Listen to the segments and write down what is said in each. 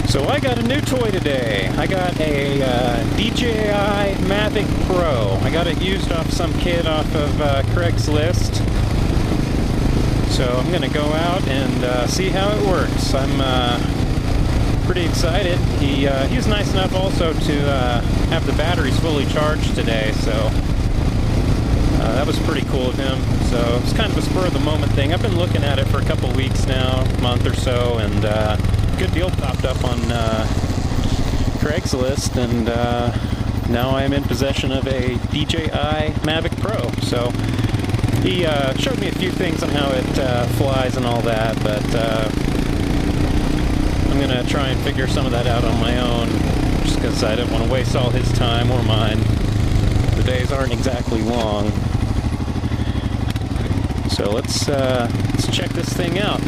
So I got a new toy today. I got a DJI Mavic Pro. I got it used off some kid off of Craigslist. So I'm going to go out and see how it works. I'm pretty excited. He was nice enough also to have the batteries fully charged today, so that was pretty cool of him. So it's kind of a spur of the moment thing. I've been looking at it for a couple weeks now, month or so, and good deal popped up on Craigslist, and now I'm in possession of a DJI Mavic Pro. So he showed me a few things on how it flies and all that, but I'm going to try and figure some of that out on my own, just because I don't want to waste all his time or mine. The days aren't exactly long. So let's check this thing out.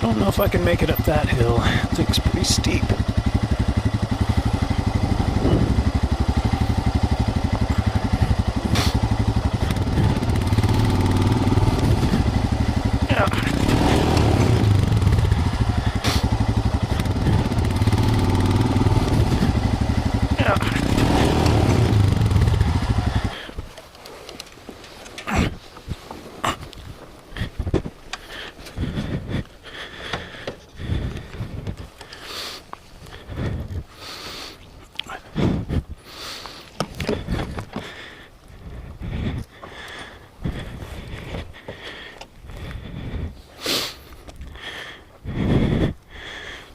I don't know if I can make it up that hill. I think it's pretty steep.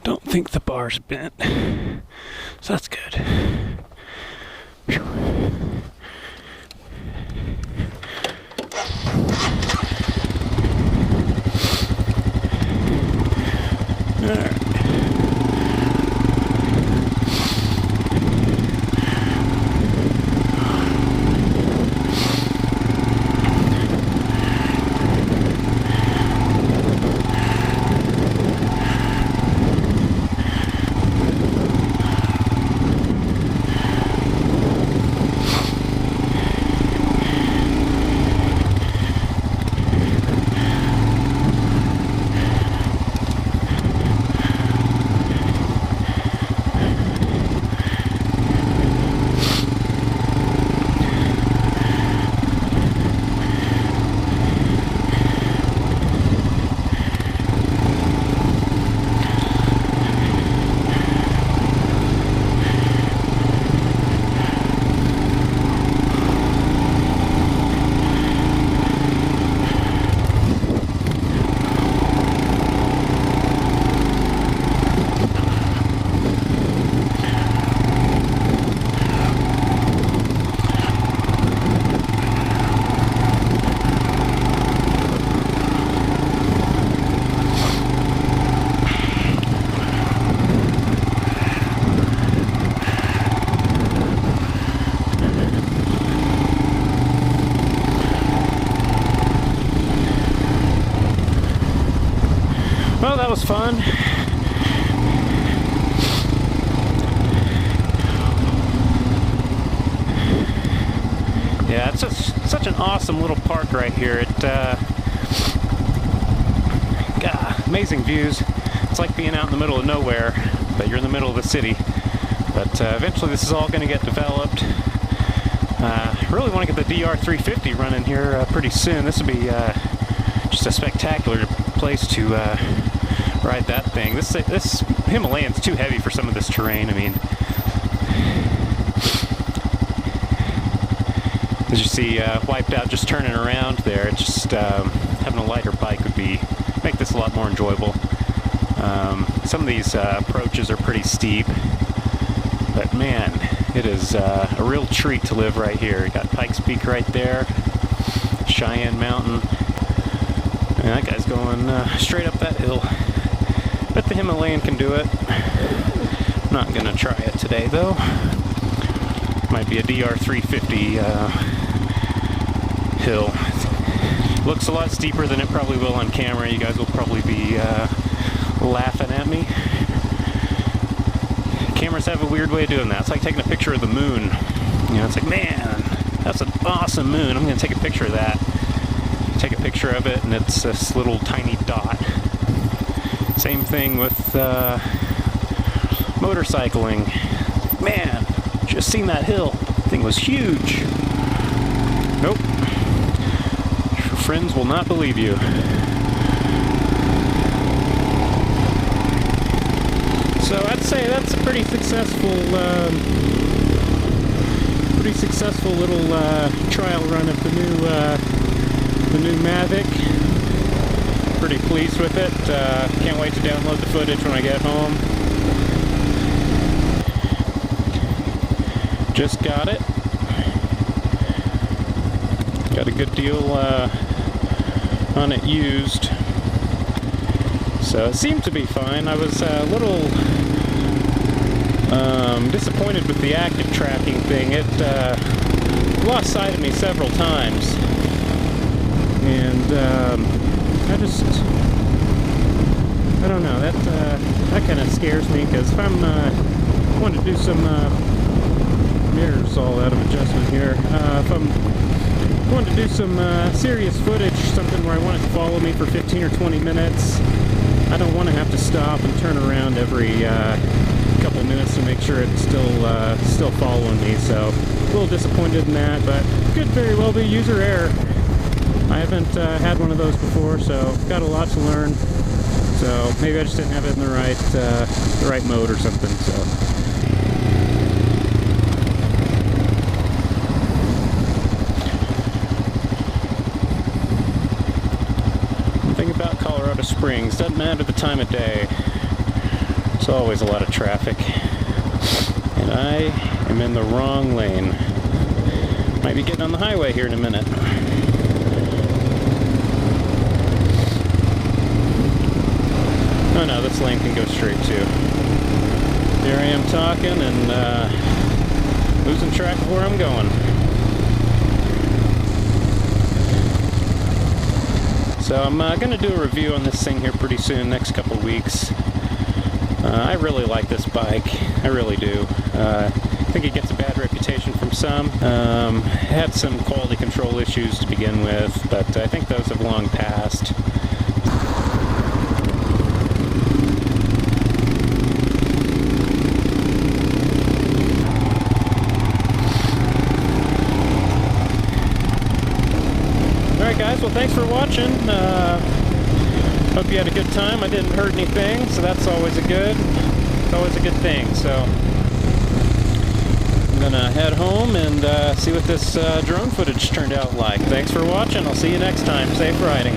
Don't think the bar's bent, so that's good. Whew. All right. Well, that was fun. Yeah, it's just such an awesome little park right here. Amazing views. It's like being out in the middle of nowhere, but you're in the middle of the city. But eventually this is all going to get developed. I really want to get the DR350 running here pretty soon. This would be just a spectacular place to ride that thing. This Himalayan's too heavy for some of this terrain. I mean, as you see, wiped out just turning around there. It's just having a lighter bike would make this a lot more enjoyable. Some of these approaches are pretty steep, but man, it is a real treat to live right here. You got Pikes Peak right there, Cheyenne Mountain, and that guy's going straight up that hill. Bet the Himalayan can do it. I'm not gonna try it today though. Might be a DR350 hill. Looks a lot steeper than it probably will on camera. You guys will probably be laughing at me. Cameras have a weird way of doing that. It's like taking a picture of the moon. You know, it's like, man, that's an awesome moon. I'm going to take a picture of that. Take a picture of it, and it's this little tiny dot. Same thing with motorcycling. Man, just seen that hill. The thing was huge. Nope. Your friends will not believe you. So I'd say that's a pretty successful little trial run of the new Mavic. Pretty pleased with it. Can't wait to download the footage when I get home. Just got it. Got a good deal on it used. So it seemed to be fine. I was a little disappointed with the active tracking thing. It lost sight of me several times. And I don't know, that kind of scares me, because if I'm wanting to do some mirrors all out of adjustment here, if I'm wanting to do some serious footage, something where I want it to follow me for 15 or 20 minutes, I don't want to have to stop and turn around every couple minutes to make sure it's still following me. So a little disappointed in that, but could very well be user error. I haven't had one of those before, so got a lot to learn. So maybe I just didn't have it in the right mode or something. So. About Colorado Springs, doesn't matter the time of day, there's always a lot of traffic, and I am in the wrong lane. Might be getting on the highway here in a minute. Oh no, this lane can go straight too. Here I am talking and losing track of where I'm going. So I'm going to do a review on this thing here pretty soon, next couple weeks. I really like this bike, I really do. I think it gets a bad reputation from some. Had some quality control issues to begin with, but I think those have long passed. Alright guys, well thanks for watching. Hope you had a good time. I didn't hurt anything, so that's always a good thing. So I'm gonna head home and see what this drone footage turned out like. Thanks for watching. I'll see you next time. Safe riding.